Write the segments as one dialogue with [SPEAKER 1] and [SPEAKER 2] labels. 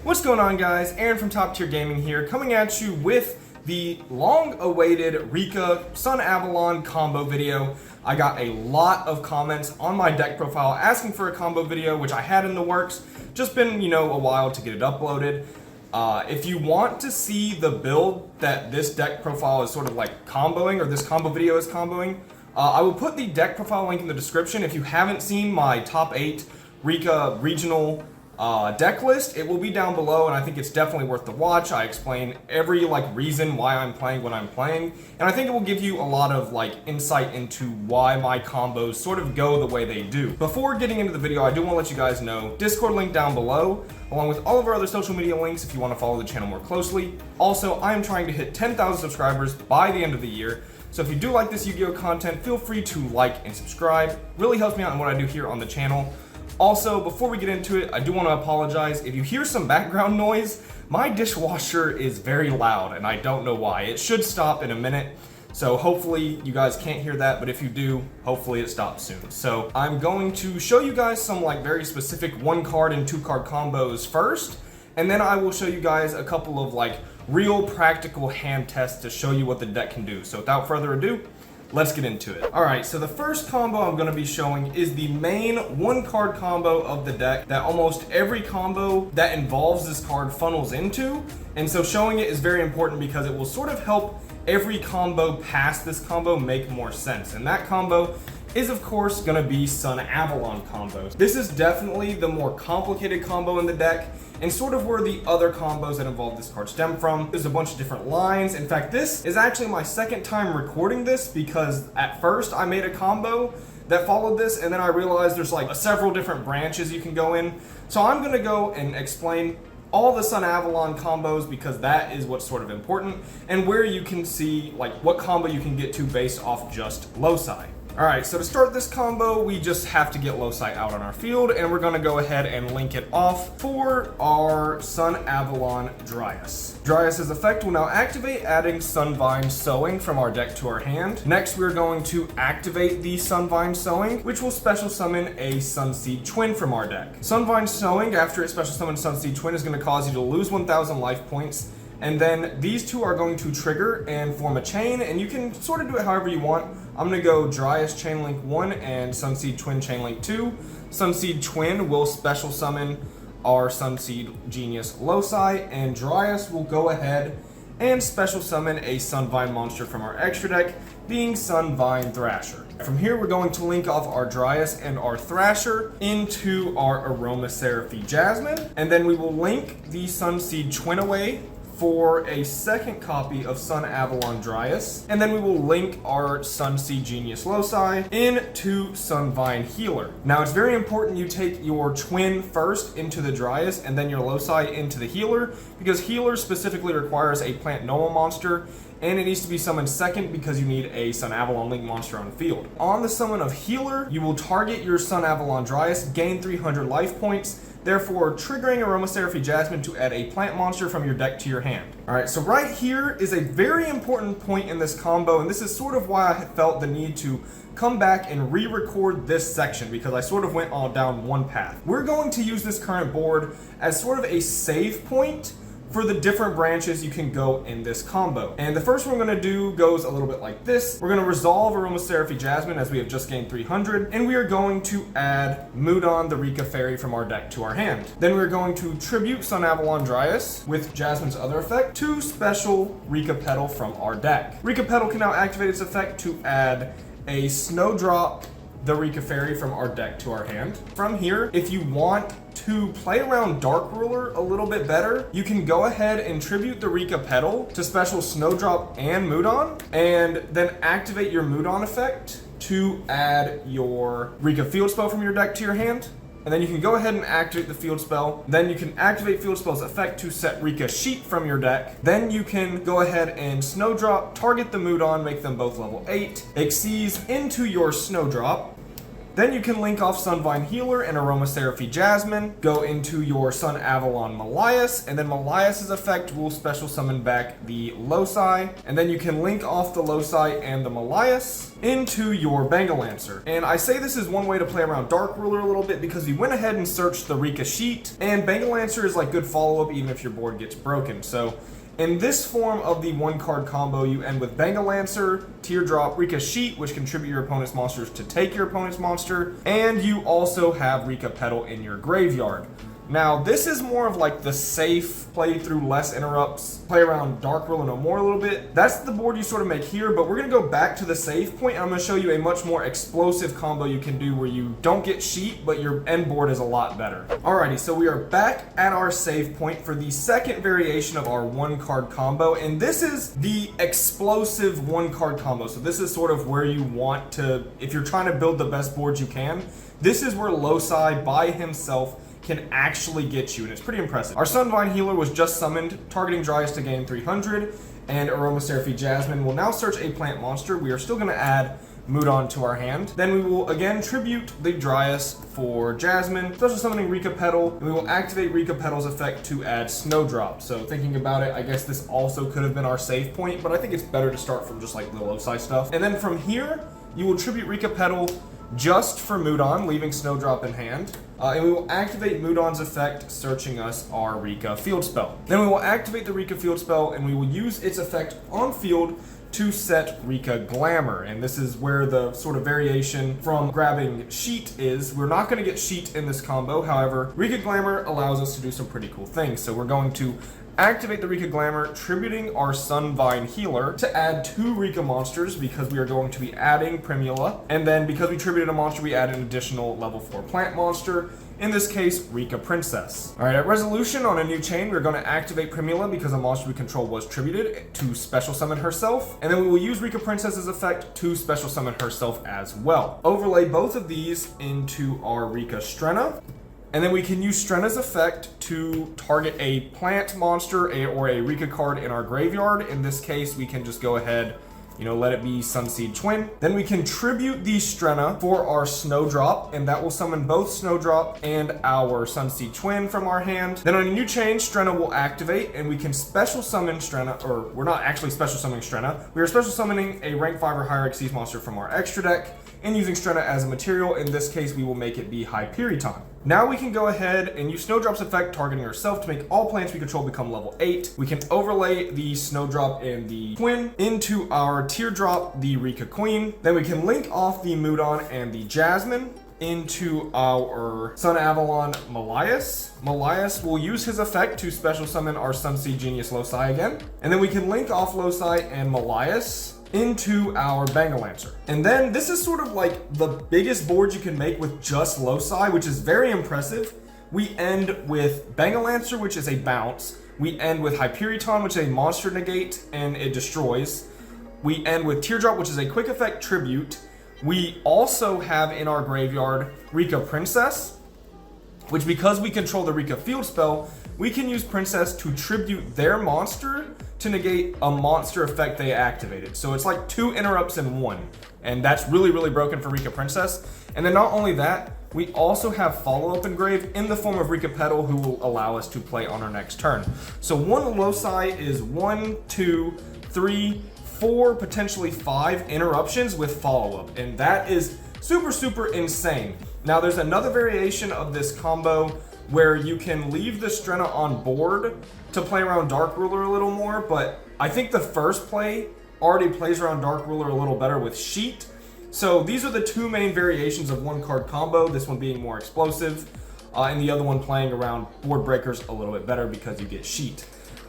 [SPEAKER 1] What's going on, guys? Aaron from Top Tier Gaming here, coming at you with the long-awaited Rikka Sunavalon combo video. I got a lot of comments on my deck profile asking for a combo video, which I had in the works. Just been, a while to get it uploaded. If you want to see the build that this deck profile is sort of like comboing, or this combo video is comboing, I will put the deck profile link in the description. If you haven't seen my top 8 Rikka regional deck list, it will be down below, and I think it's definitely worth the watch. I explain every reason why I'm playing what I'm playing, and I think it will give you a lot of insight into why my combos sort of go the way they do. Before getting into the video, I do want to let you guys know Discord link down below, along with all of our other social media links if you want to follow the channel more closely. Also, I am trying to hit 10,000 subscribers by the end of the year, so if you do like this Yu-Gi-Oh content, feel free to like and subscribe. Really helps me out in what I do here on the channel. Also, before we get into it, I do want to apologize. If you hear some background noise, my dishwasher is very loud, and I don't know why. It should stop in a minute, so hopefully you guys can't hear that, but if you do, hopefully it stops soon. So I'm going to show you guys some very specific 1-card and 2-card combos first, and then I will show you guys a couple of real practical hand tests to show you what the deck can do. So without further ado, let's get into it. Alright, so the first combo I'm going to be showing is the main 1-card combo of the deck that almost every combo that involves this card funnels into. And so showing it is very important because it will sort of help every combo past this combo make more sense. And that combo is of course going to be Sunavalon combos. This is definitely the more complicated combo in the deck, and sort of where the other combos that involve this card stem from. There's a bunch of different lines. In fact, this is actually my second time recording this, because at first I made a combo that followed this, and then I realized there's several different branches you can go in. So I'm gonna go and explain all the Sunavalon combos, because that is what's sort of important, and where you can see what combo you can get to based off just loci. Alright, so to start this combo, we just have to get loci out on our field, and we're going to go ahead and link it off for our Sunavalon Dryas. Dryas' effect will now activate, adding Sunvine Sowing from our deck to our hand. Next, we're going to activate the Sunvine Sowing, which will special summon a Sunseed Twin from our deck. Sunvine Sowing, after it special summons Sunseed Twin, is going to cause you to lose 1,000 life points. And then these two are going to trigger and form a chain, and you can sort of do it however you want. I'm going to go Dryas Chainlink 1 and Sunseed Twin Chainlink 2. Sunseed Twin will special summon our Sunseed Genius Loci, and Dryas will go ahead and special summon a Sunvine monster from our extra deck, being Sunvine Thrasher. From here, we're going to link off our Dryas and our Thrasher into our Aromaseraphie Jasmine, and then we will link the Sunseed Twin away for a second copy of Sunavalon Dryas, and then we will link our Sunseed Genius Loci into Sunvine Healer. Now, it's very important you take your twin first into the Dryas and then your Loci into the Healer, because Healer specifically requires a plant normal monster, and it needs to be summoned second because you need a Sunavalon Link monster on the field. On the summon of Healer, you will target your Sunavalon Dryas, gain 300 life points, therefore triggering Aromaseraphie Jasmine to add a plant monster from your deck to your hand. Alright, so right here is a very important point in this combo, and this is sort of why I felt the need to come back and re-record this section, because I sort of went all down one path. We're going to use this current board as sort of a save point for the different branches you can go in this combo. And the first one we're going to do goes a little bit like this. We're going to resolve Aromaseraphie Jasmine, as we have just gained 300, and we are going to add Mudon the Rikka Fairy from our deck to our hand. Then we're going to tribute Sunavalon Dryas with Jasmine's other effect to special Rikka Petal from our deck. Rikka Petal can now activate its effect to add a Snowdrop the Rikka Fairy from our deck to our hand. From here, if you want to play around Dark Ruler a little bit better, you can go ahead and tribute the Rikka Petal to special Snowdrop and Mudon, and then activate your Mudon effect to add your Rikka Field Spell from your deck to your hand. And then you can go ahead and activate the field spell. Then you can activate field spell's effect to set Rikka Sheet from your deck. Then you can go ahead and Snowdrop, target the Mudon, make them both level 8, Xyz into your Snowdrop, Then you can link off Sunvine Healer and Aromatherapy Jasmine, go into your Sun Avalon Malias, and then Malias' effect will special summon back the Loci, and then you can link off the Loci and the Malias into your Bangalancer. And I say this is one way to play around Dark Ruler a little bit because we went ahead and searched the Rikka sheet, and Bangalancer is like good follow-up even if your board gets broken. So in this form of the 1-card combo, you end with Bangalancer, Teardrop, Rikka Sheet, which contribute your opponent's monsters to take your opponent's monster, and you also have Rikka Petal in your graveyard. Now, this is more of like the safe, play through less interrupts, play around Dark Ruler no more a little bit. That's the board you sort of make here, but we're going to go back to the safe point, and I'm going to show you a much more explosive combo you can do where you don't get sheet, but your end board is a lot better. Alrighty, so we are back at our save point for the second variation of our 1-card combo, and this is the explosive 1-card combo. So this is sort of where you want to, if you're trying to build the best boards you can, this is where Loci by himself can actually get you, and it's pretty impressive. Our Sunvine Healer was just summoned, targeting Dryas to gain 300, and Aromatherapy Jasmine will now search a plant monster. We are still going to add Mudon to our hand. Then we will again tribute the Dryas for Jasmine, special summoning Rikka Petal, and we will activate Rikka Petal's effect to add Snowdrop. So thinking about it, I guess this also could have been our save point, but I think it's better to start from just like the Loci stuff. And then from here, you will tribute Rikka Petal just for Mudon, leaving Snowdrop in hand. And we will activate Mudon's effect, searching us our Rikka field spell. Then we will activate the Rikka field spell, and we will use its effect on field to set Rikka Glamour. And this is where the sort of variation from grabbing Sheet is. We're not going to get Sheet in this combo. However, Rikka Glamour allows us to do some pretty cool things. So we're going to activate the Rikka Glamour, tributing our Sunvine Healer to add 2 Rikka monsters because we are going to be adding Primula. And then because we tributed a monster, we add an additional level 4 plant monster. In this case, Rikka Princess. Alright, at resolution on a new chain, we're going to activate Primula because a monster we control was tributed to special summon herself. And then we will use Rikka Princess's effect to special summon herself as well. Overlay both of these into our Rikka Strenna. And then we can use Strenna's effect to target a plant monster or a Rikka card in our graveyard. In this case, we can just go ahead, let it be Sunseed Twin. Then we can tribute the Strenna for our Snowdrop, and that will summon both Snowdrop and our Sunseed Twin from our hand. Then on a new chain, Strenna will activate, and we can special summon Strenna, or we're not actually special summoning Strenna. We are special summoning a rank 5 or higher Xyz monster from our extra deck, and using Strenna as a material. In this case, we will make it be Hyperion. Now we can go ahead and use Snowdrop's effect, targeting herself, to make all plants we control become level 8. We can overlay the Snowdrop and the Twin into our Teardrop, the Rikka Queen. Then we can link off the Mudon and the Jasmine into our Sun Avalon Malias. Malias will use his effect to special summon our Sunseed Genius Loci again. And then we can link off Loci and Malias into our Bangalancer. And then this is sort of like the biggest board you can make with just Loci, which is very impressive. We end with Bangalancer, which is a bounce. We end with Hyperion, which is a monster negate and it destroys. We end with Teardrop, which is a quick effect tribute. We also have in our graveyard Rikka Princess, which because we control the Rikka field spell, we can use Princess to tribute their monster to negate a monster effect they activated. So it's like 2 interrupts in 1. And that's really, really broken for Rikka Princess. And then not only that, we also have follow-up engraved in the form of Rikka Petal, who will allow us to play on our next turn. So one Loci is 1, 2, 3, 4, potentially 5 interruptions with follow-up. And that is super, super insane. Now there's another variation of this combo where you can leave the Strenna on board to play around Dark Ruler a little more, but I think the first play already plays around Dark Ruler a little better with Sheet. So these are the 2 main variations of 1-card combo, this one being more explosive, and the other one playing around board breakers a little bit better because you get Sheet.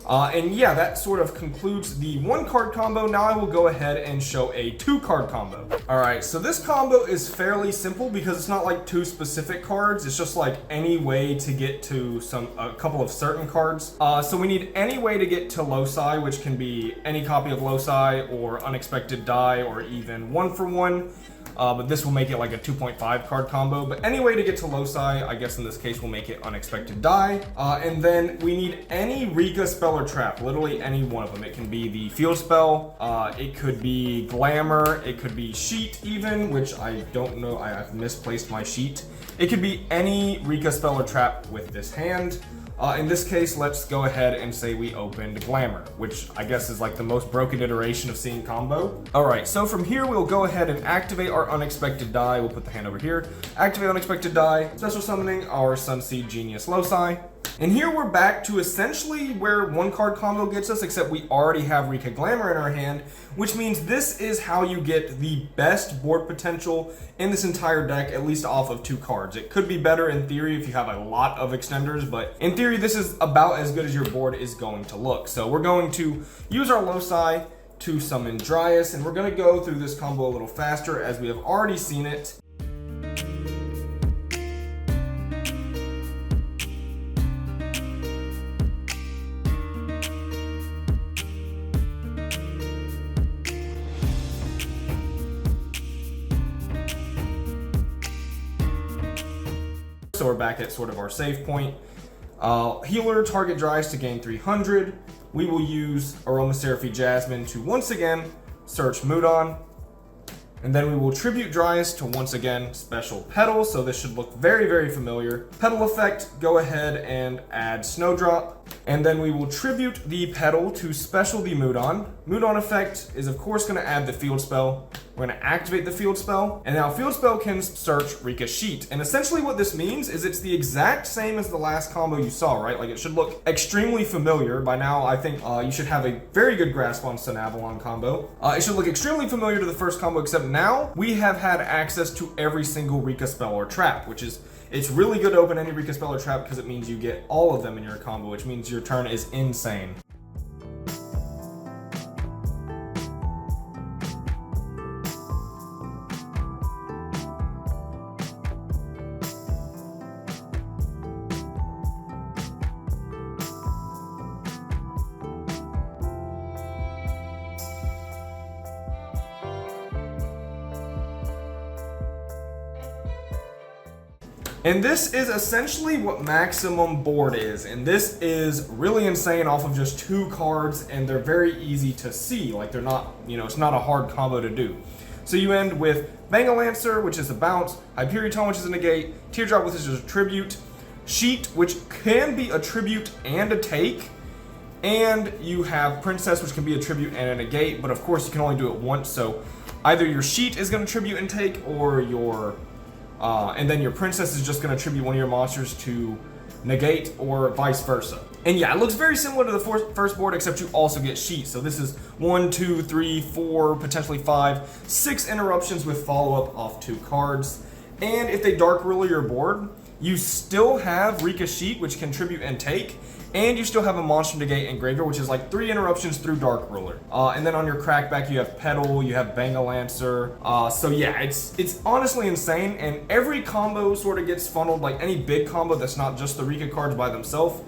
[SPEAKER 1] And yeah, that sort of concludes the 1-card combo. Now I will go ahead and show a 2-card combo. Alright, so this combo is fairly simple because it's not like 2 specific cards. It's just like any way to get to a couple of certain cards. So we need any way to get to Loci, which can be any copy of Loci or Unexpected Die or even 1-for-1. but this will make it like a 2.5 card combo. But any way to get to loci, I guess in this case we'll make it unexpected die. And then we need any Rikka spell or trap, literally any one of them. It can be the field spell, it could be glamour, it could be sheet even, which I don't know, I've misplaced my sheet. It could be any Rikka spell or trap with this hand. In this case, let's go ahead and say we opened Glamour, which I guess is like the most broken iteration of seeing combo. All right, so from here, we'll go ahead and activate our Unexpected Die. We'll put the hand over here. Activate Unexpected Die, special summoning our Sunseed Genius Loci. And here we're back to essentially where one card combo gets us, except we already have Rikka Glamour in our hand, which means this is how you get the best board potential in this entire deck, at least off of 2 cards. It could be better in theory if you have a lot of extenders, but in theory, this is about as good as your board is going to look. So we're going to use our Loci to summon Dryas, and we're going to go through this combo a little faster as we have already seen it. So we're back at sort of our save point. Healer, target Dryas to gain 300. We will use Aromatherapy Jasmine to once again search Mudon. And then we will tribute Dryas to once again special Petal. So this should look very, very familiar. Petal effect, go ahead and add Snowdrop. And then we will tribute the Petal to special the Mudon. Mudon effect is of course going to add the field spell. We're going to activate the field spell, and now field spell can search Rikka Sheet. And essentially what this means is it's the exact same as the last combo you saw, right? Like it should look extremely familiar. By now, I think you should have a very good grasp on Sun Avalon combo. It should look extremely familiar to the first combo, except now we have had access to every single Rikka spell or trap, which is, it's really good to open any Rikka spell or trap because it means you get all of them in your combo, which means your turn is insane. And this is essentially what maximum board is, and this is really insane off of just 2 cards, and they're very easy to see. Like they're not, it's not a hard combo to do. So you end with Bangalancer, which is a bounce, Hyperion, which is a negate, Teardrop, which is a tribute, Sheet, which can be a tribute and a take, and you have Princess, which can be a tribute and a negate, but of course you can only do it once, so either your Sheet is going to tribute and take, or your and then your Princess is just going to tribute one of your monsters to negate, or vice versa. And yeah, it looks very similar to the first board, except you also get Sheet. So this is 1, 2, 3, 4, potentially 5, 6 interruptions with follow-up off 2 cards. And if they Dark Ruler your board, you still have Rikka Sheet, which can tribute and take, and you still have a Monster Negate and Graveyard, which is like 3 interruptions through Dark Ruler. And then on your crackback, you have Petal, you have Bangalancer. So yeah, it's honestly insane, and every combo sort of gets funneled, like any big combo that's not just the Rikka cards by themselves,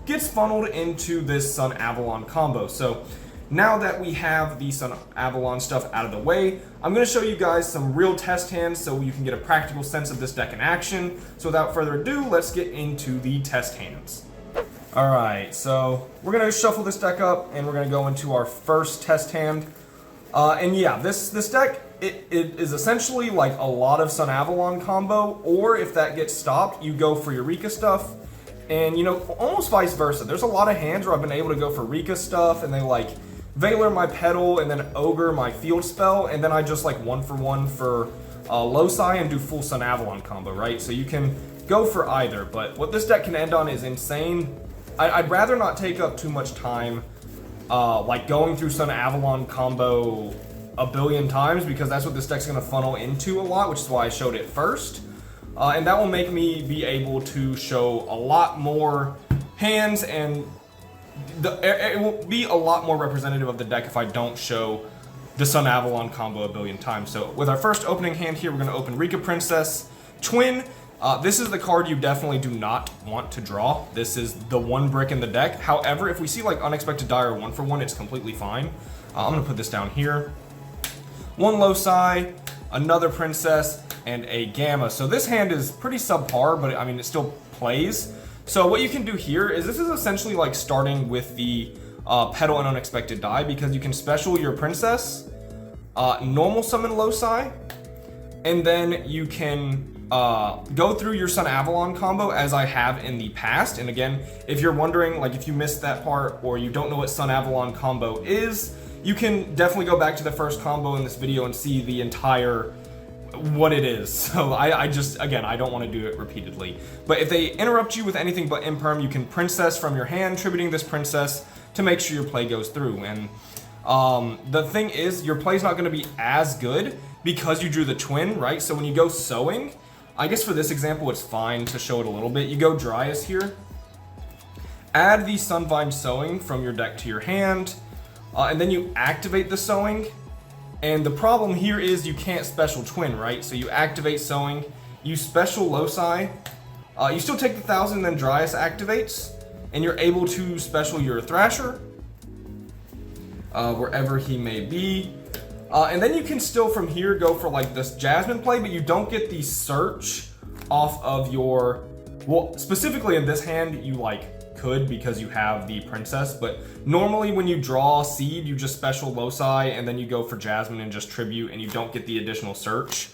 [SPEAKER 1] gets funneled into this Sun Avalon combo. So now that we have the Sun Avalon stuff out of the way, I'm going to show you guys some real test hands so you can get a practical sense of this deck in action. So without further ado, let's get into the test hands. Alright, so we're going to shuffle this deck up, and we're going to go into our first test hand. And yeah, this deck, it is essentially like a lot of Sun Avalon combo, or if that gets stopped, you go for your Rikka stuff. And almost vice versa. There's a lot of hands where I've been able to go for Rikka stuff, and they like Veiler my Petal, and then Ogre my field spell, and then I just like 1-for-1 for Loci and do full Sun Avalon combo, right? So you can go for either, but what this deck can end on is insane. I'd rather not take up too much time like going through Sun Avalon combo a billion times, because that's what this deck's going to funnel into a lot, which is why I showed it first. And that will make me be able to show a lot more hands, and it will be a lot more representative of the deck if I don't show the Sun Avalon combo a billion times. So with our first opening hand here, we're going to open Rikka Princess Twin. This is the card you definitely do not want to draw. This is the 1 brick in the deck. However, if we see like Unexpected Die or 1-for-1, it's completely fine. I'm going to put this down here. 1 Loci, another princess, and a gamma. So this hand is pretty subpar, but I mean, it still plays. So what you can do here is this is essentially like starting with the Petal and Unexpected Die, because you can special your princess, normal summon Loci, and then you can go through your Sun Avalon combo as I have in the past. And again, if you're wondering, like if you missed that part or you don't know what Sun Avalon combo is, you can definitely go back to the first combo in this video and see the entire what it is. So I just, again, I don't want to do it repeatedly. But if they interrupt you with anything but imperm, you can princess from your hand, tributing this princess to make sure your play goes through. And the thing is, your play's not going to be as good because you drew the twin, right? So when you go sowing, I guess for this example, it's fine to show it a little bit. You go Dryas here, add the Sunvine Sowing from your deck to your hand, and then you activate the Sowing. And the problem here is you can't special twin, right? So you activate Sowing, you special Loci, you still take the 1,000, and then Dryas activates, and you're able to special your Thrasher, wherever he may be. And then you can still from here go for like this Jasmine play, but you don't get the search off of your, well, specifically in this hand, you like could because you have the princess, but normally when you draw seed, you just special Loci and then you go for Jasmine and just tribute and you don't get the additional search.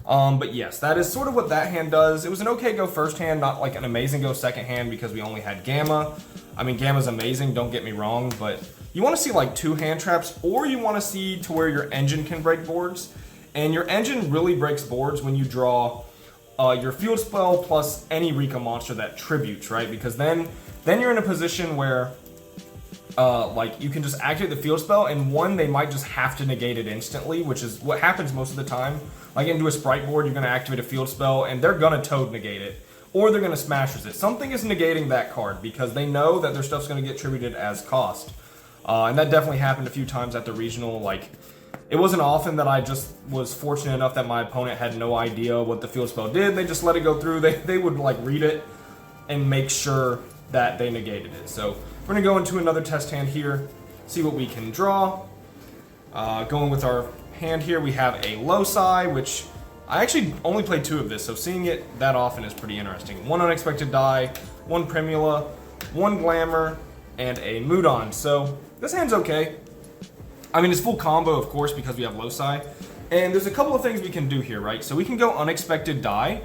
[SPEAKER 1] But yes, that is sort of what that hand does. It was an okay go first hand, not like an amazing go second hand because we only had Gamma. I mean, Gamma's amazing, don't get me wrong, but you want to see like 2 hand traps, or you want to see to where your engine can break boards. And your engine really breaks boards when you draw your field spell plus any Rikka monster that tributes, right? Because then you're in a position where like you can just activate the field spell, and one, they might just have to negate it instantly, which is what happens most of the time. Like into a Sprite board, you're going to activate a field spell, and they're going to Toad negate it, or they're going to Smash Resist. Something is negating that card because they know that their stuff's going to get tributed as cost. And that definitely happened a few times at the regional. Like, it wasn't often that I just was fortunate enough that my opponent had no idea what the field spell did. They just let it go through. They would like read it and make sure that they negated it. So we're gonna go into another test hand here, see what we can draw. Going with our hand here, we have a Loci, which I actually only played 2 of this, so seeing it that often is pretty interesting. 1 Unexpected Die, 1 Primula, 1 Glamour, and a Mudon. So this hand's okay. I mean, it's full combo, of course, because we have Loci. And there's a couple of things we can do here, right? So we can go Unexpected Die,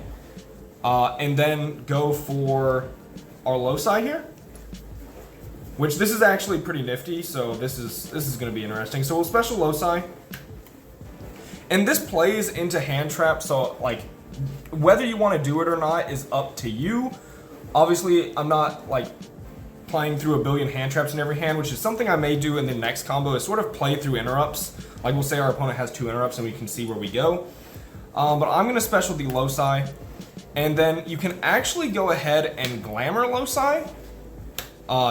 [SPEAKER 1] and then go for our Loci here, which this is actually pretty nifty. So this is going to be interesting. So we'll special Loci, and this plays into hand trap. So like, whether you want to do it or not is up to you. Obviously, I'm not like playing through a billion hand traps in every hand, which is something I may do in the next combo, is sort of play through interrupts. Like we'll say our opponent has 2 interrupts and we can see where we go. But I'm going to special the Loci, and then you can actually go ahead and Glamour Loci,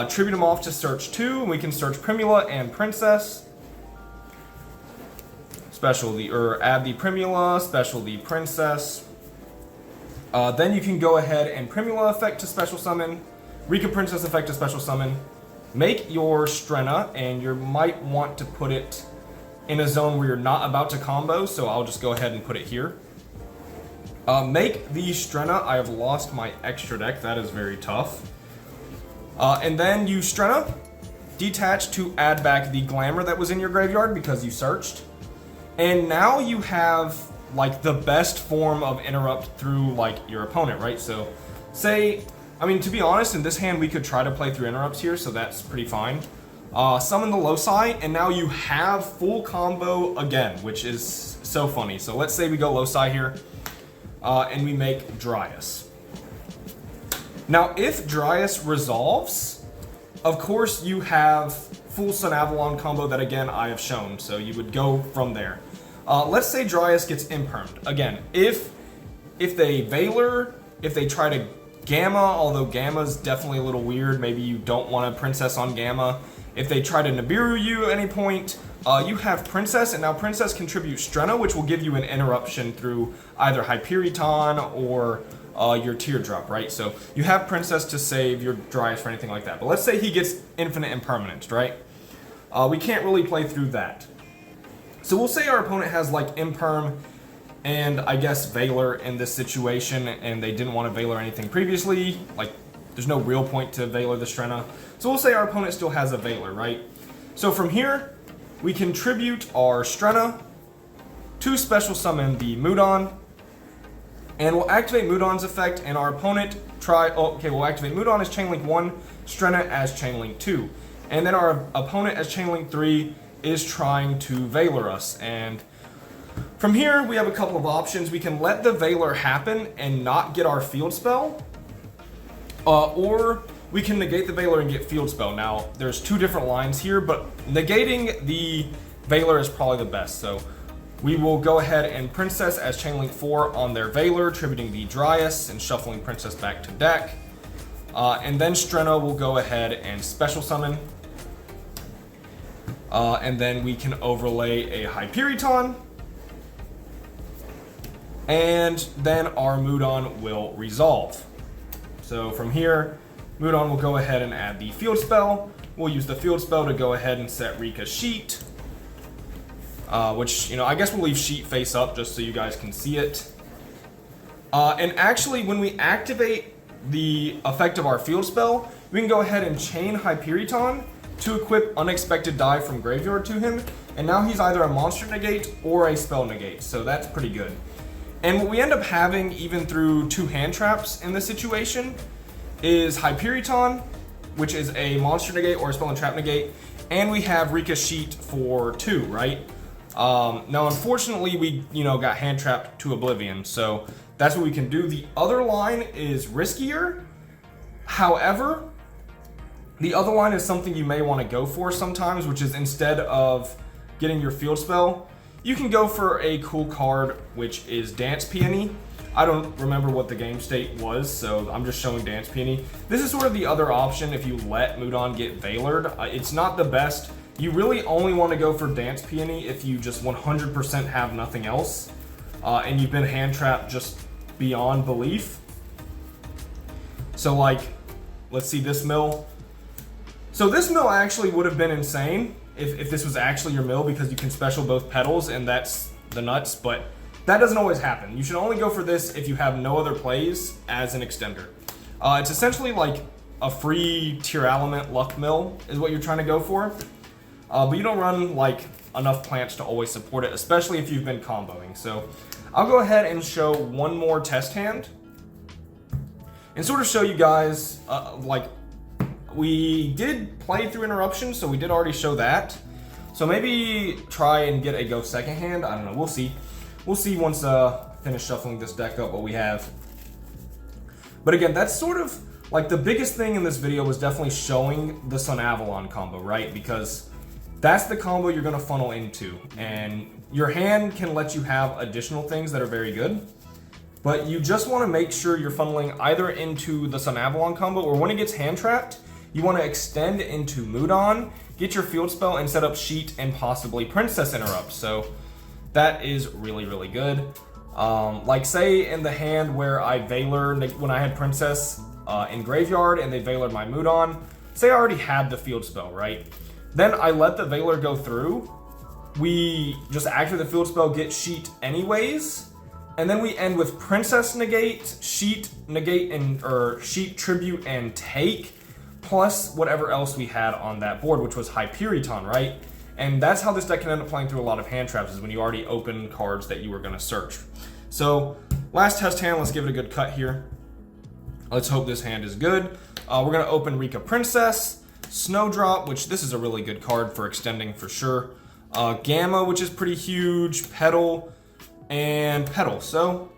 [SPEAKER 1] tribute them off to search 2, and we can search Primula and Princess. Special the, or add the Primula, special the Princess. Then you can go ahead and Primula effect to special summon, Rikka Princess effect to special summon, make your Strenna, and you might want to put it in a zone where you're not about to combo, so I'll just go ahead and put it here. Make the Strenna. I have lost my extra deck, that is very tough. And then you Strenna, detach to add back the Glamour that was in your graveyard because you searched. And now you have like the best form of interrupt through like your opponent, right? So say, I mean, to be honest, in this hand, we could try to play through interrupts here, so that's pretty fine. Summon the Loci, and now you have full combo again, which is so funny. So let's say we go Loci here, and we make Dryas. Now, if Dryas resolves, of course, you have full Sun Avalon combo that, again, I have shown, so you would go from there. Let's say Dryas gets impermed. Again, if they Veiler, if they try to Gamma, although Gamma's definitely a little weird. Maybe you don't want a Princess on Gamma. If they try to Nibiru you at any point, you have Princess, and now Princess contributes Strenna, which will give you an interruption through either Hyperiton or your Teardrop, right? So you have Princess to save your Dryas or anything like that. But let's say he gets Infinite Impermanence, right? We can't really play through that. So we'll say our opponent has like Imperm, and I guess Valor in this situation, and they didn't want to Valor anything previously. Like, there's no real point to Valor the Strenna. So we'll say our opponent still has a Valor, right? So from here, we can tribute our Strenna to special summon the Mudon, and we'll activate Mudon's effect, and our opponent we'll activate Mudon as Chain Link 1, Strenna as Chain Link 2. And then our opponent as Chain Link 3 is trying to Valor us. And from here, we have a couple of options. We can let the Valor happen and not get our field spell, or we can negate the Valor and get field spell. Now, there's two different lines here, but negating the Valor is probably the best. So we will go ahead and Princess as Chain Link 4 on their Valor, tributing the Dryas and shuffling Princess back to deck. And then Strenna will go ahead and special summon. And then we can overlay a Hyperiton. And then our Mudon will resolve. So from here, Mudon will go ahead and add the field spell. We'll use the field spell to go ahead and set Rikka's sheet. Which, I guess we'll leave sheet face up just so you guys can see it. And actually, when we activate the effect of our field spell, we can go ahead and chain Hyperiton to equip Unexpected Dive from Graveyard to him. And now he's either a monster negate or a spell negate, so that's pretty good. And what we end up having, even through 2 hand traps in this situation, is Hyperiton, which is a monster negate or a spell and trap negate, and we have Rikka's sheet for 2, right? Now, unfortunately, we, got hand trapped to oblivion, so that's what we can do. The other line is riskier. However, the other line is something you may want to go for sometimes, which is instead of getting your field spell, you can go for a cool card, which is Dance Peony. I don't remember what the game state was, so I'm just showing Dance Peony. This is sort of the other option if you let Mudon get Valored. It's not the best. You really only want to go for Dance Peony if you just 100% have nothing else, and you've been hand trapped just beyond belief. So let's see this mill. So this mill actually would have been insane if this was actually your mill, because you can special both petals, and that's the nuts, but that doesn't always happen. You should only go for this if you have no other plays as an extender. It's essentially like a free tier element luck mill is what you're trying to go for. But you don't run enough plants to always support it, especially if you've been comboing. So I'll go ahead and show one more test hand and sort of show you guys, we did play through interruption, so we did already show that. So maybe try and get a go second hand. I don't know, we'll see. We'll see once finish shuffling this deck up what we have. But again, that's sort of the biggest thing in this video was definitely showing the Sun Avalon combo, right? Because that's the combo you're gonna funnel into, and your hand can let you have additional things that are very good, but you just wanna make sure you're funneling either into the Sun Avalon combo, or when it gets hand trapped, you wanna extend into Mudon, get your field spell, and set up sheet and possibly Princess Interrupt. So that is really, really good. Say in the hand where I Valor, when I had Princess in Graveyard and they Valored my Mudon, say I already had the field spell, right? Then I let the Valor go through. We just activate the field spell, get sheet anyways, and then we end with Princess negate, sheet negate, or sheet tribute and take, plus whatever else we had on that board, which was Hyperiton, right? And that's how this deck can end up playing through a lot of hand traps, is when you already open cards that you were gonna search. So last test hand, let's give it a good cut here. Let's hope this hand is good. We're gonna open Rikka Princess, Snowdrop, which this is a really good card for extending for sure. Gamma, which is pretty huge, Petal, and Petal. So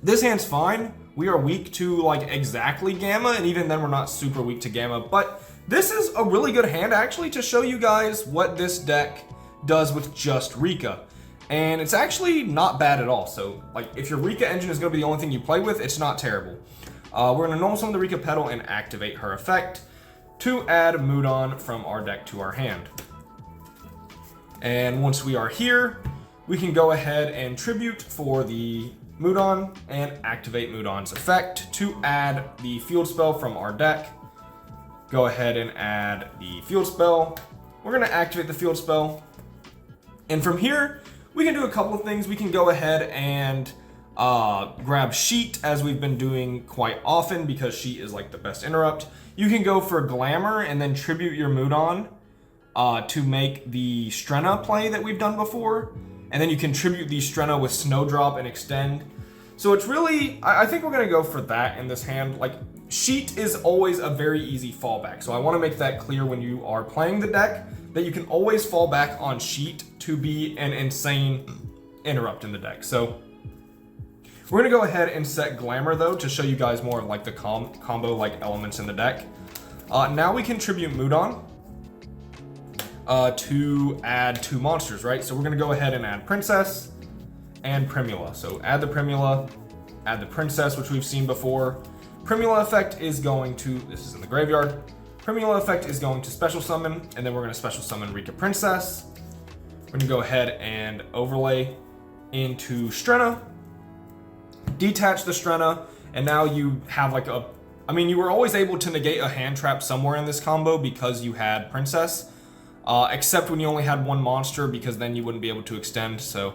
[SPEAKER 1] this hand's fine. We are weak to exactly Gamma, and even then we're not super weak to Gamma, but this is a really good hand actually to show you guys what this deck does with just Rikka. And it's actually not bad at all. So if your Rikka engine is gonna be the only thing you play with, it's not terrible. We're gonna normal summon the Rikka Petal and activate her effect to add Mudon from our deck to our hand. And once we are here, we can go ahead and tribute for the Mudon and activate Mudon's effect to add the field spell from our deck. Go ahead and add the field spell. We're gonna activate the field spell. And from here, we can do a couple of things. We can go ahead and grab Sheet, as we've been doing quite often, because Sheet is like the best interrupt. You can go for Glamour and then tribute your Mudon to make the Strenna play that we've done before. And then you can tribute the Strenna with Snowdrop and extend. So it's really, I think we're going to go for that in this hand. Like, Sheet is always a very easy fallback. So I want to make that clear when you are playing the deck, that you can always fall back on Sheet to be an insane interrupt in the deck. So we're going to go ahead and set Glamour, though, to show you guys more of like the combo like elements in the deck. Now we can tribute Mudon to add 2 monsters, right? So we're going to go ahead and add Princess and Primula. So add the Primula, add the Princess, which we've seen before. Primula effect is going to, this is in the graveyard. Primula effect is going to special summon, and then we're going to special summon Rikka Princess. We're going to go ahead and overlay into Strenna, detach the Strenna, and now you have like a, I mean, you were always able to negate a hand trap somewhere in this combo because you had Princess, except when you only had 1 monster, because then you wouldn't be able to extend. So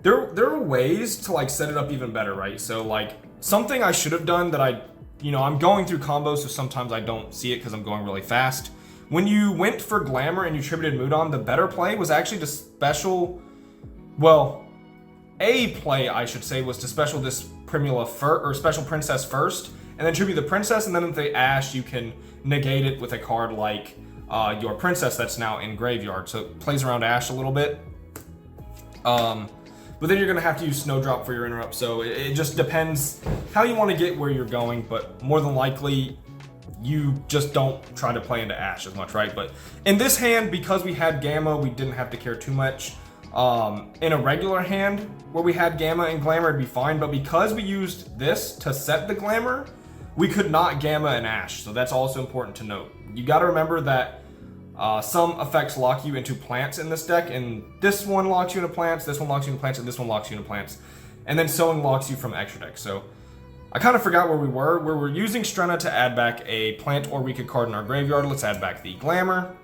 [SPEAKER 1] there are ways to like set it up even better, right? So like something I should have done that I'm going through combos, so sometimes I don't see it because I'm going really fast. When you went for Glamour and you tributed Mudon, the better play was actually to special, well, a play I should say was to special this Primula or special Princess first, and then tribute the Princess, and then if they Ash, you can negate it with a card like your Princess that's now in graveyard. So it plays around Ash a little bit. But then you're going to have to use Snowdrop for your interrupt, so it just depends how you want to get where you're going, but more than likely, you just don't try to play into Ash as much, right? But in this hand, because we had Gamma, we didn't have to care too much. In a regular hand where we had Gamma and Glamour, it'd be fine, but because we used this to set the Glamour, we could not Gamma and Ash, so that's also important to note. You got to remember that some effects lock you into plants in this deck, and this one locks you into plants, this one locks you into plants, and this one locks you into plants. And then Sowing locks you from extra deck. So I kind of forgot where we were. We're using Strenna to add back a plant or Rikka card in our graveyard. Let's add back the Glamour.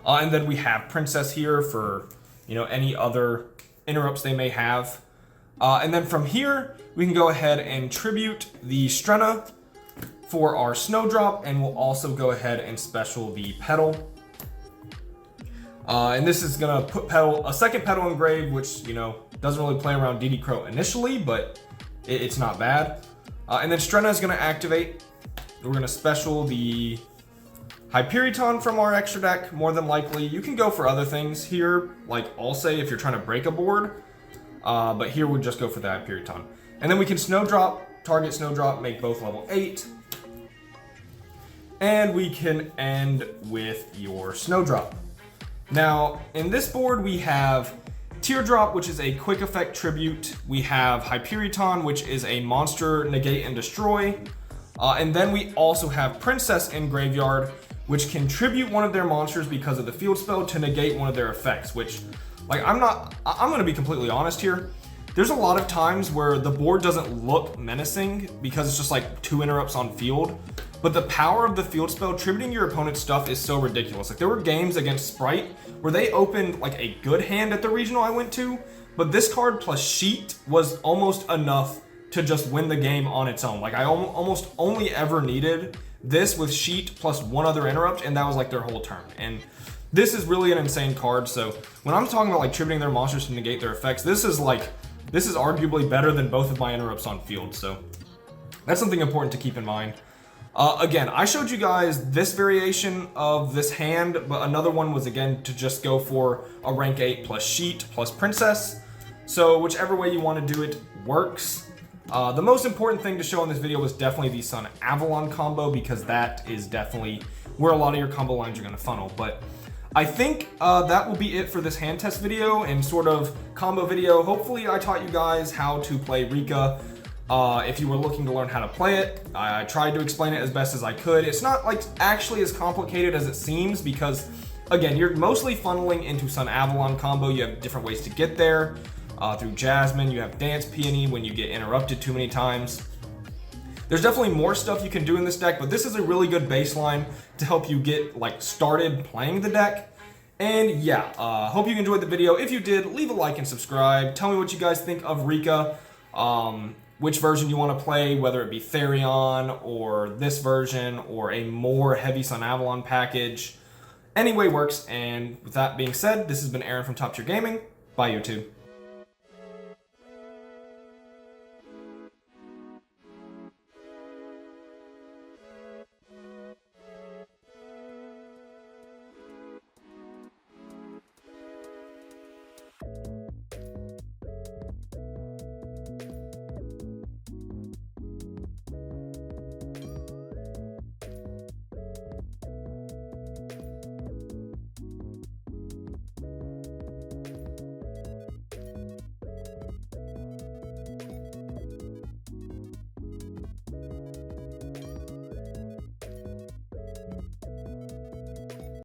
[SPEAKER 1] And then we have Princess here for, any other interrupts they may have. And then from here, we can go ahead and tribute the Strenna for our Snowdrop, and we'll also go ahead and special the Petal. And this is gonna put a second Petal in grave, which, doesn't really play around DD Crow initially, but it's not bad. And then Strenna is gonna activate. We're gonna special the Hyperiton from our extra deck, more than likely. You can go for other things here, like Allsay if you're trying to break a board. But here we'll just go for the Hyperiton. And then we can Snowdrop, target Snowdrop, make both level 8. And we can end with your Snowdrop. Now, in this board, we have Teardrop, which is a quick effect tribute. We have Hyperiton, which is a monster negate and destroy. And then we also have Princess in graveyard, which can tribute one of their monsters because of the field spell to negate one of their effects, which, like, I'm gonna be completely honest here. There's a lot of times where the board doesn't look menacing because it's just like 2 interrupts on field. But the power of the field spell tributing your opponent's stuff is so ridiculous. Like, there were games against Sprite where they opened like a good hand at the regional I went to, but this card plus Sheet was almost enough to just win the game on its own. Like, I almost only ever needed this with Sheet plus 1 other interrupt, and that was like their whole turn. And this is really an insane card. So when I'm talking about like tributing their monsters to negate their effects, this is arguably better than both of my interrupts on field. So that's something important to keep in mind. Again, I showed you guys this variation of this hand, but another one was, again, to just go for a rank 8 plus Sheet plus Princess. So whichever way you want to do it works. The most important thing to show in this video was definitely the Sun Avalon combo, because that is definitely where a lot of your combo lines are going to funnel. But I think that will be it for this hand test video and sort of combo video. Hopefully I taught you guys how to play Rikka. If you were looking to learn how to play it, I tried to explain it as best as I could. It's not like actually as complicated as it seems, because again, you're mostly funneling into Sun Avalon combo. You have different ways to get there. Through Jasmine, you have Dance Peony when you get interrupted too many times. There's definitely more stuff you can do in this deck, but this is a really good baseline to help you get like started playing the deck. And yeah, hope you enjoyed the video. If you did, leave a like and subscribe. Tell me what you guys think of Rikka. Which version you want to play, whether it be Therion or this version or a more heavy Sun Avalon package. Any way works. And with that being said, this has been Aaron from Top Tier Gaming. Bye, YouTube.